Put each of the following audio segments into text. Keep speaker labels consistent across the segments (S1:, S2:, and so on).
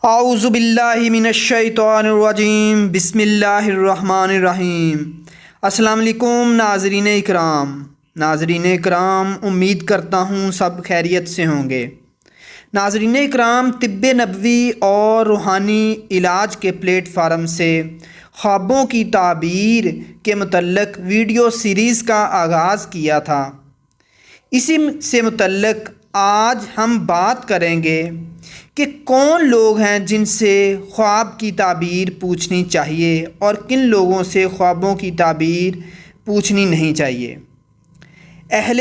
S1: اعوذ باللہ من الشیطان الرجیم، بسم اللہ الرحمن الرحیم۔ السلام علیکم ناظرین اکرام، امید کرتا ہوں سب خیریت سے ہوں گے۔ ناظرین اکرام، طب نبوی اور روحانی علاج کے پلیٹ فارم سے خوابوں کی تعبیر کے متعلق ویڈیو سیریز کا آغاز کیا تھا۔ اسی سے متعلق آج ہم بات کریں گے کہ کون لوگ ہیں جن سے خواب کی تعبیر پوچھنی چاہیے اور کن لوگوں سے خوابوں کی تعبیر پوچھنی نہیں چاہیے۔ اہل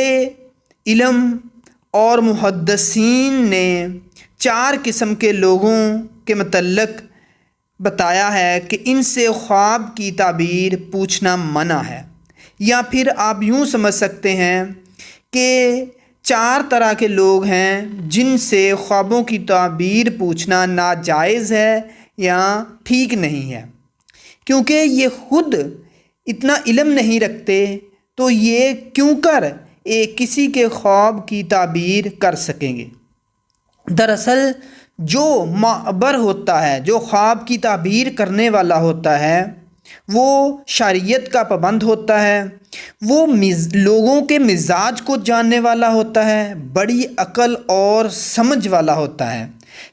S1: علم اور محدثین نے 4 قسم کے لوگوں کے متعلق بتایا ہے کہ ان سے خواب کی تعبیر پوچھنا منع ہے، یا پھر آپ یوں سمجھ سکتے ہیں کہ 4 طرح کے لوگ ہیں جن سے خوابوں کی تعبیر پوچھنا ناجائز ہے یا ٹھیک نہیں ہے، کیونکہ یہ خود اتنا علم نہیں رکھتے تو یہ کیوں کر کسی کے خواب کی تعبیر کر سکیں گے۔ دراصل جو معبر ہوتا ہے، جو خواب کی تعبیر کرنے والا ہوتا ہے، وہ شریعت کا پابند ہوتا ہے، وہ لوگوں کے مزاج کو جاننے والا ہوتا ہے، بڑی عقل اور سمجھ والا ہوتا ہے،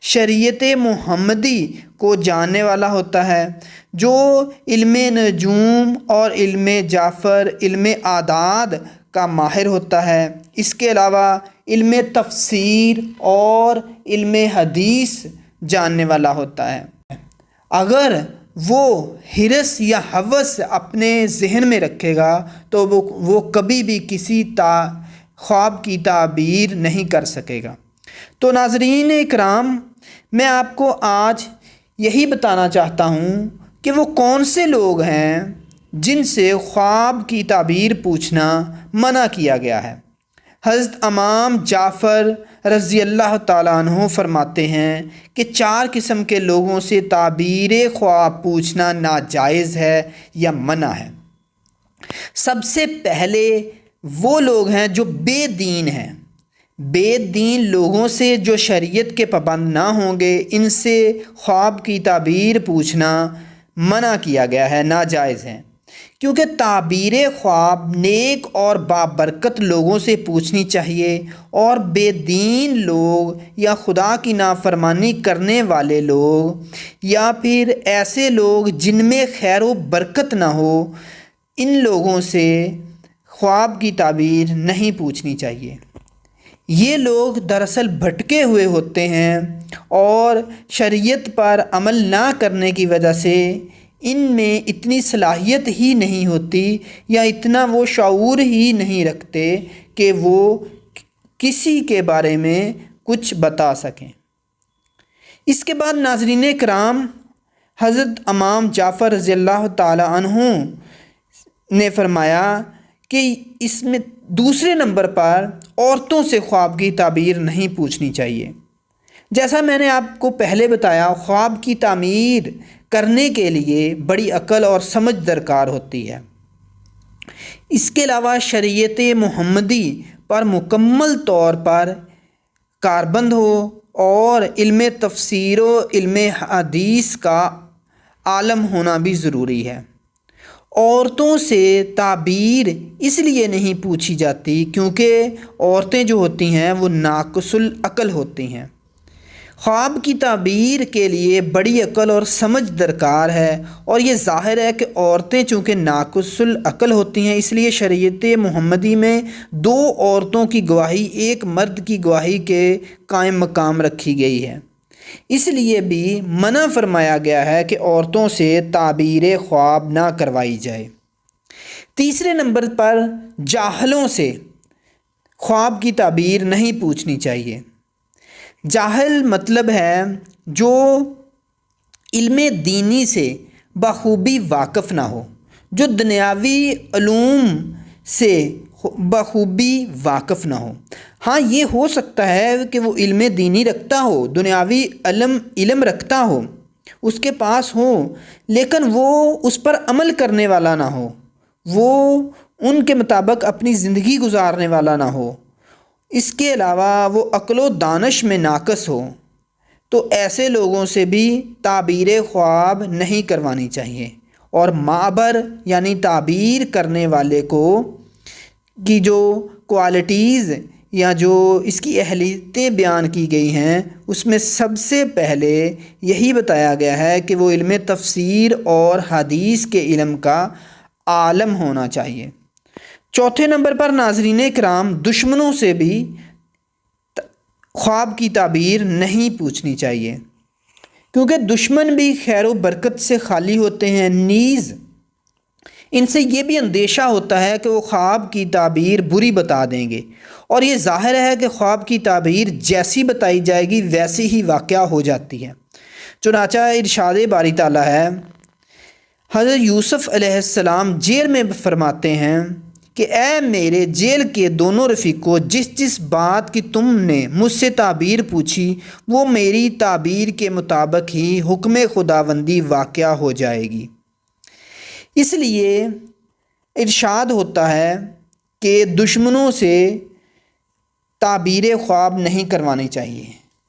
S1: شریعت محمدی کو جاننے والا ہوتا ہے، جو علم نجوم اور علم جعفر، علم اعداد کا ماہر ہوتا ہے۔ اس کے علاوہ علم تفسیر اور علم حدیث جاننے والا ہوتا ہے۔ اگر وہ حرص یا ہوس اپنے ذہن میں رکھے گا تو وہ کبھی بھی کسی خواب کی تعبیر نہیں کر سکے گا۔ تو ناظرین اکرام، میں آپ کو آج یہی بتانا چاہتا ہوں کہ وہ کون سے لوگ ہیں جن سے خواب کی تعبیر پوچھنا منع کیا گیا ہے۔ حضرت امام جعفر رضی اللہ تعالیٰ عنہ فرماتے ہیں کہ 4 قسم کے لوگوں سے تعبیر خواب پوچھنا ناجائز ہے یا منع ہے۔ سب سے پہلے وہ لوگ ہیں جو بے دین ہیں۔ بے دین لوگوں سے جو شریعت کے پابند نہ ہوں گے، ان سے خواب کی تعبیر پوچھنا منع کیا گیا ہے، ناجائز ہے، کیونکہ تعبیر خواب نیک اور بابرکت لوگوں سے پوچھنی چاہیے، اور بے دین لوگ یا خدا کی نافرمانی کرنے والے لوگ یا پھر ایسے لوگ جن میں خیر و برکت نہ ہو، ان لوگوں سے خواب کی تعبیر نہیں پوچھنی چاہیے۔ یہ لوگ دراصل بھٹکے ہوئے ہوتے ہیں اور شریعت پر عمل نہ کرنے کی وجہ سے ان میں اتنی صلاحیت ہی نہیں ہوتی یا اتنا وہ شعور ہی نہیں رکھتے کہ وہ کسی کے بارے میں کچھ بتا سکیں۔ اس کے بعد ناظرین کرام، حضرت امام جعفر رضی اللہ تعالی عنہ نے فرمایا کہ اس میں دوسرے نمبر پر عورتوں سے خواب کی تعبیر نہیں پوچھنی چاہیے۔ جیسا میں نے آپ کو پہلے بتایا، خواب کی تعبیر کرنے کے لیے بڑی عقل اور سمجھ درکار ہوتی ہے۔ اس کے علاوہ شریعت محمدی پر مکمل طور پر کاربند ہو اور علم تفسیر و علم حدیث کا عالم ہونا بھی ضروری ہے۔ عورتوں سے تعبیر اس لیے نہیں پوچھی جاتی کیونکہ عورتیں جو ہوتی ہیں وہ ناقص العقل ہوتی ہیں۔ خواب کی تعبیر کے لیے بڑی عقل اور سمجھ درکار ہے، اور یہ ظاہر ہے کہ عورتیں چونکہ ناقص العقل ہوتی ہیں، اس لیے شریعت محمدی میں 2 عورتوں کی گواہی ایک مرد کی گواہی کے قائم مقام رکھی گئی ہے۔ اس لیے بھی منع فرمایا گیا ہے کہ عورتوں سے تعبیر خواب نہ کروائی جائے۔ تیسرے نمبر پر جاہلوں سے خواب کی تعبیر نہیں پوچھنی چاہیے۔ جاہل مطلب ہے جو علم دینی سے بخوبی واقف نہ ہو، جو دنیاوی علوم سے بخوبی واقف نہ ہو۔ ہاں، یہ ہو سکتا ہے کہ وہ علم دینی رکھتا ہو، دنیاوی علم رکھتا ہو، اس کے پاس ہو، لیکن وہ اس پر عمل کرنے والا نہ ہو، وہ ان کے مطابق اپنی زندگی گزارنے والا نہ ہو، اس کے علاوہ وہ عقل و دانش میں ناقص ہو، تو ایسے لوگوں سے بھی تعبیر خواب نہیں کروانی چاہیے، اور معبر یعنی تعبیر کرنے والے کو کی جو کوالٹیز یا جو اس کی اہلیتیں بیان کی گئی ہیں اس میں سب سے پہلے یہی بتایا گیا ہے کہ وہ علم تفسیر اور حدیث کے علم کا عالم ہونا چاہیے۔ چوتھے نمبر پر ناظرین کرام، دشمنوں سے بھی خواب کی تعبیر نہیں پوچھنی چاہیے، کیونکہ دشمن بھی خیر و برکت سے خالی ہوتے ہیں، نیز ان سے یہ بھی اندیشہ ہوتا ہے کہ وہ خواب کی تعبیر بری بتا دیں گے، اور یہ ظاہر ہے کہ خواب کی تعبیر جیسی بتائی جائے گی ویسی ہی واقعہ ہو جاتی ہے۔ چنانچہ ارشاد باری تعالیٰ ہے، حضرت یوسف علیہ السلام جیل میں فرماتے ہیں کہ اے میرے جیل کے دونوں رفیقوں، جس جس بات کی تم نے مجھ سے تعبیر پوچھی وہ میری تعبیر کے مطابق ہی حکم خداوندی واقعہ ہو جائے گی۔ اس لیے ارشاد ہوتا ہے کہ دشمنوں سے تعبیر خواب نہیں کروانی چاہیے،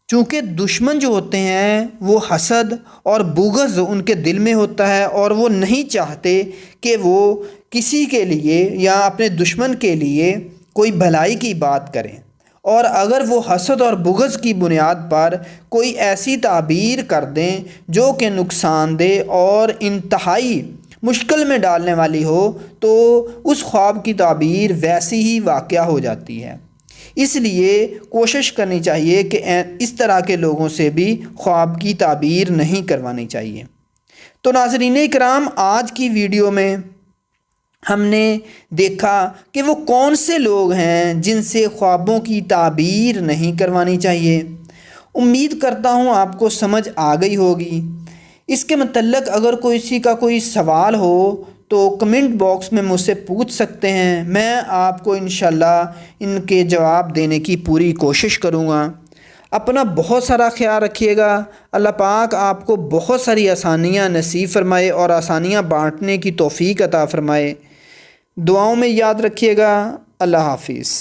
S1: چونکہ دشمن جو ہوتے ہیں وہ حسد اور بغض ان کے دل میں ہوتا ہے، اور وہ نہیں چاہتے کہ وہ کسی کے لیے یا اپنے دشمن کے لیے کوئی بھلائی کی بات کریں، اور اگر وہ حسد اور بغض کی بنیاد پر کوئی ایسی تعبیر کر دیں جو کہ نقصان دہ اور انتہائی مشکل میں ڈالنے والی ہو تو اس خواب کی تعبیر ویسی ہی واقعہ ہو جاتی ہے۔ اس لیے کوشش کرنی چاہیے کہ اس طرح کے لوگوں سے بھی خواب کی تعبیر نہیں کروانی چاہیے۔ تو ناظرین کرام، آج کی ویڈیو میں ہم نے دیکھا کہ وہ کون سے لوگ ہیں جن سے خوابوں کی تعبیر نہیں کروانی چاہیے۔ امید کرتا ہوں آپ کو سمجھ آ گئی ہوگی۔ اس کے متعلق اگر کسی کا کوئی سوال ہو تو کمنٹ باکس میں مجھ سے پوچھ سکتے ہیں، میں آپ کو انشاءاللہ ان کے جواب دینے کی پوری کوشش کروں گا۔ اپنا بہت سارا خیال رکھیے گا۔ اللہ پاک آپ کو بہت ساری آسانیاں نصیب فرمائے اور آسانیاں بانٹنے کی توفیق عطا فرمائے۔ دعاؤں میں یاد رکھیے گا۔ اللہ حافظ۔